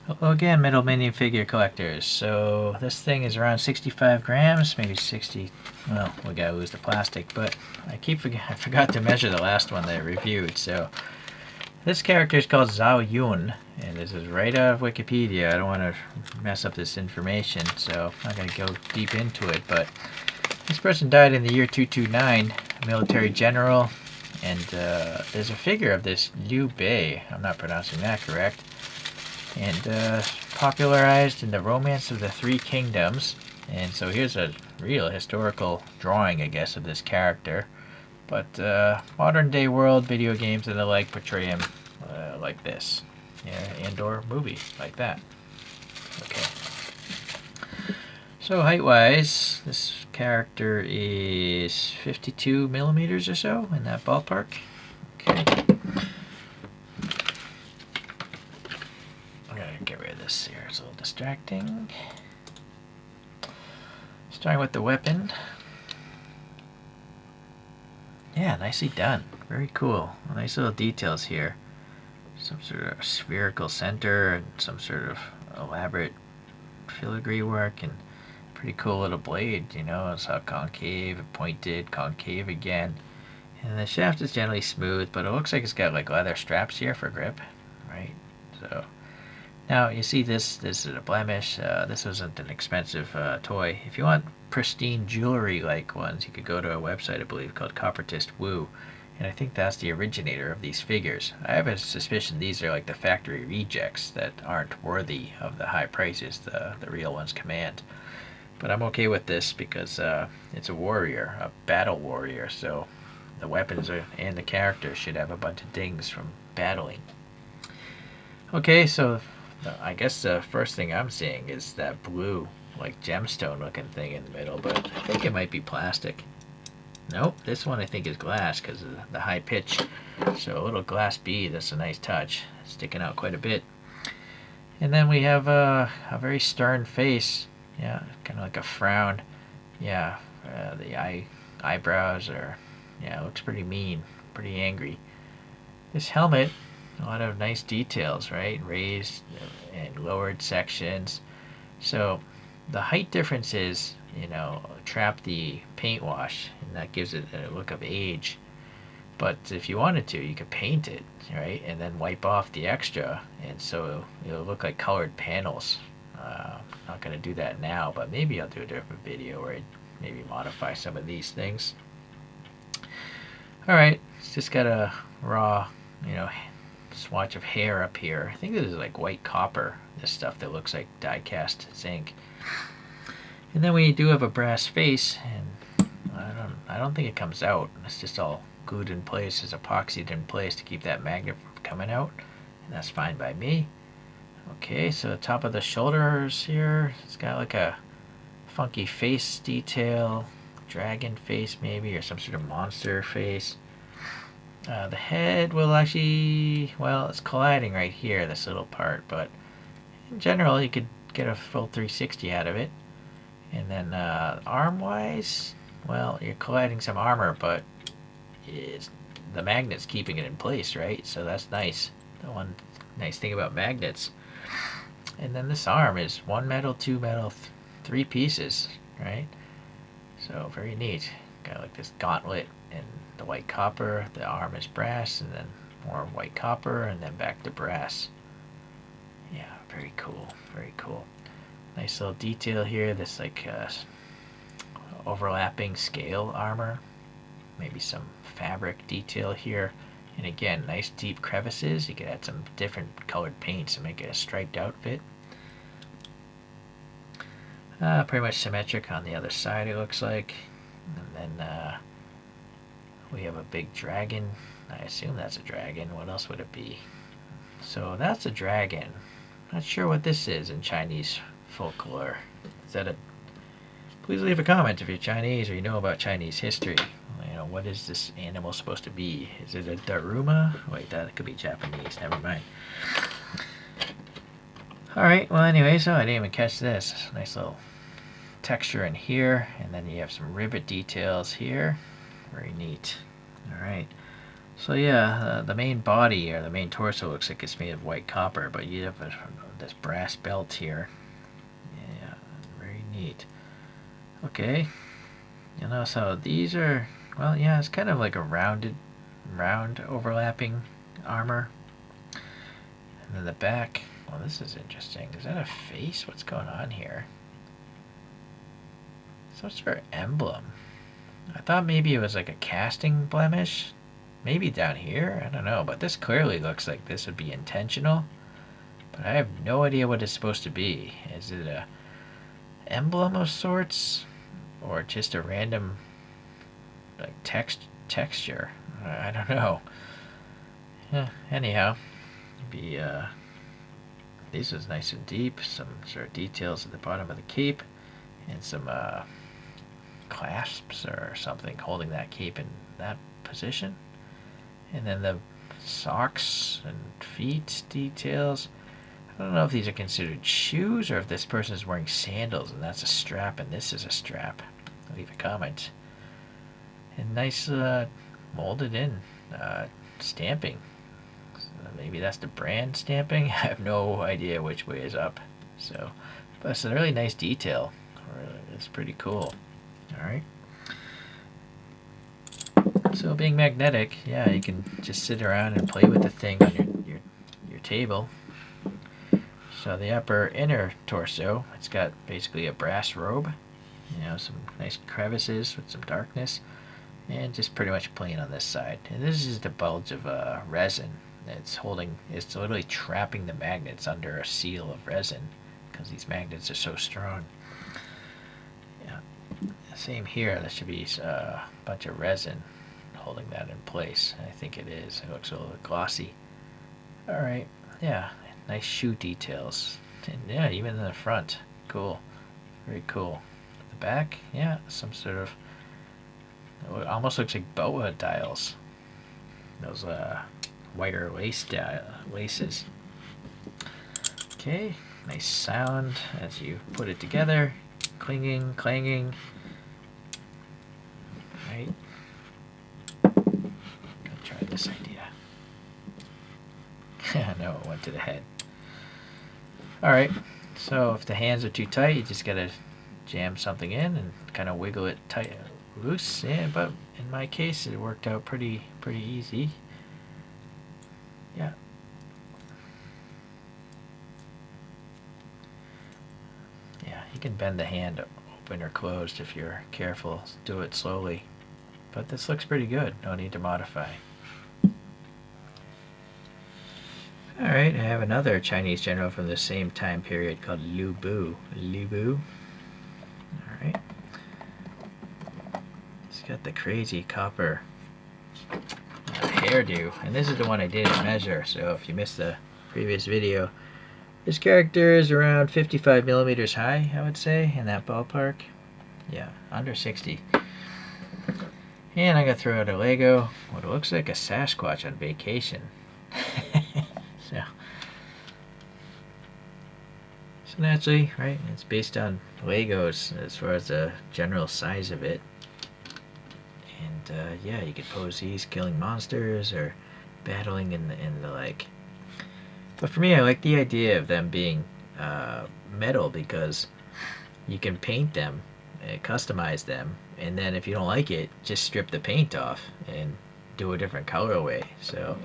Hello again, Metal Minifigure collectors. So this thing is around 65 grams, maybe 60. Well, we gotta lose the plastic, but I forgot to measure the last one that I reviewed. So this character is called Zhao Yun, and this is right out of Wikipedia. I don't want to mess up this information, so I'm not gonna go deep into it. But this person died in the year 229, a military general, and there's a figure of this Liu Bei. I'm not pronouncing that correct. And popularized in the Romance of the Three Kingdoms. And so here's a real historical drawing, I guess, of this character. But modern day world video games and the like portray him like this. Yeah, and/or movie like that. Okay. So height-wise, this character is 52 millimeters or so, in that ballpark. Okay. Get rid of this here, it's a little distracting. Starting with the weapon. Yeah, nicely done. Very cool. Nice little details here. Some sort of spherical center and some sort of elaborate filigree work and pretty cool little blade, you know. It's how concave, pointed, concave again. And the shaft is generally smooth, but it looks like it's got like leather straps here for grip, right? So now you see this is a blemish. This wasn't an expensive toy. If you want pristine jewelry like ones, you could go to a website I believe called Coppertist Wu, and I think that's the originator of these figures. I have a suspicion these are like the factory rejects that aren't worthy of the high prices the real ones command. But I'm okay with this because it's a warrior, a battle warrior, so the weapons and the character should have a bunch of dings from battling. Okay, so I guess the first thing I'm seeing is that blue, like gemstone looking thing in the middle, but I think it might be plastic. Nope, this one I think is glass because of the high pitch. So a little glass bead, that's a nice touch, sticking out quite a bit. And then we have a very stern face, yeah, kind of like a frown. Yeah, the eyebrows are, yeah, it looks pretty mean, pretty angry. This helmet, a lot of nice details, right? Raised and lowered sections. So the height differences, you know, trap the paint wash, and that gives it a look of age. But if you wanted to, you could paint it, right? And then wipe off the extra, and so it'll look like colored panels. Not going to do that now, but maybe I'll do a different video where I maybe modify some of these things. Alright, it's just got a raw, you know, swatch of hair up here. I think this is like white copper, this stuff that looks like die-cast zinc. And then we do have a brass face, and I don't think it comes out. It's just all glued in place, is epoxied in place to keep that magnet from coming out, and that's fine by me. Okay, so the top of the shoulders here, it's got like a funky face detail, dragon face maybe, or some sort of monster face. The head will actually, well, it's colliding right here, this little part, but in general you could get a full 360 out of it. And then arm-wise, well, you're colliding some armor, but the magnet's keeping it in place, right? So that's nice. The one nice thing about magnets. And then this arm is 1 metal, 2 metal, 3 pieces, right? So very neat. Got like this gauntlet and the white copper. The arm is brass, and then more white copper, and then back to brass. Yeah, very cool. Very cool. Nice little detail here. This like overlapping scale armor. Maybe some fabric detail here. And again, nice deep crevices. You could add some different colored paints and make it a striped outfit. Pretty much symmetric on the other side, it looks like. And then we have a big dragon. I assume that's a dragon. What else would it be? So that's a dragon. Not sure what this is in Chinese folklore. Is that a... Please leave a comment if you're Chinese or you know about Chinese history. You know, what is this animal supposed to be? Is it a daruma? Wait, that could be Japanese. Never mind. Alright, well anyways, I didn't even catch this. Nice little texture in here, and then you have some rivet details here. Very neat. Alright, So yeah, the main body or the main torso looks like it's made of white copper, but you have this brass belt here. Yeah, very neat. Okay, you know, so these are, well, yeah, it's kind of like a round overlapping armor. And then the back, well, this is interesting. Is that a face? What's going on here? Some sort of emblem. I thought maybe it was like a casting blemish. Maybe down here? I don't know. But this clearly looks like this would be intentional. But I have no idea what it's supposed to be. Is it a emblem of sorts? Or just a random like texture? I don't know. Anyhow, maybe this is nice and deep. Some sort of details at the bottom of the cape. And some clasps or something holding that cape in that position. And then the socks and feet details. I don't know if these are considered shoes or if this person is wearing sandals and that's a strap and this is a strap. Leave a comment. And nice molded in stamping. So maybe that's the brand stamping. I have no idea which way is up. So, but it's a really nice detail. It's pretty cool. Alright. So being magnetic, yeah, you can just sit around and play with the thing on your table. So the upper inner torso, it's got basically a brass robe, you know, some nice crevices with some darkness, and just pretty much plain on this side. And this is the bulge of resin. It's literally trapping the magnets under a seal of resin because these magnets are so strong. Yeah, same here. There should be a bunch of resin holding that in place. I think it is. It looks a little glossy. All right, yeah, nice shoe details. And yeah, even in the front, cool, very cool. The back, yeah, some sort of, it almost looks like boa dials. Those wire laces. Okay, nice sound as you put it together, clinging, clanging. Right. Try this idea. No, it went to the head. Alright, so if the hands are too tight, you just gotta jam something in and kind of wiggle it tight, loose. Yeah, but in my case, it worked out pretty easy. Yeah. Yeah, you can bend the hand open or closed if you're careful. Do it slowly. But this looks pretty good. No need to modify. Alright, I have another Chinese general from the same time period called Lu Bu. Lu Bu. Alright. He's got the crazy copper hairdo. And this is the one I didn't measure, so if you missed the previous video, this character is around 55 millimeters high, I would say, in that ballpark. Yeah, under 60. And I gotta throw out a Lego, what looks like a Sasquatch on vacation. So naturally, right, it's based on Legos as far as the general size of it. And yeah, you could pose these killing monsters or battling in the like. But for me, I like the idea of them being metal because you can paint them, customize them, and then if you don't like it, just strip the paint off and do a different colorway. So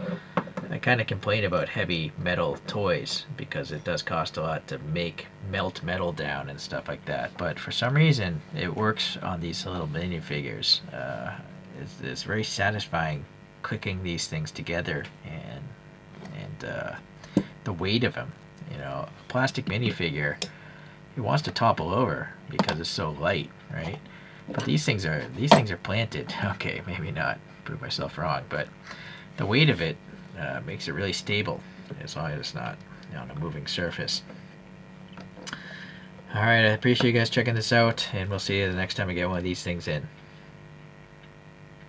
I kind of complain about heavy metal toys because it does cost a lot to melt metal down and stuff like that. But for some reason, it works on these little minifigures. It's very satisfying clicking these things together and the weight of them. You know, a plastic minifigure, it wants to topple over because it's so light, right? But these things are planted. Okay, maybe not. Prove myself wrong, but the weight of it makes it really stable as long as it's not on a moving surface. Alright, I appreciate you guys checking this out, and we'll see you the next time we get one of these things in.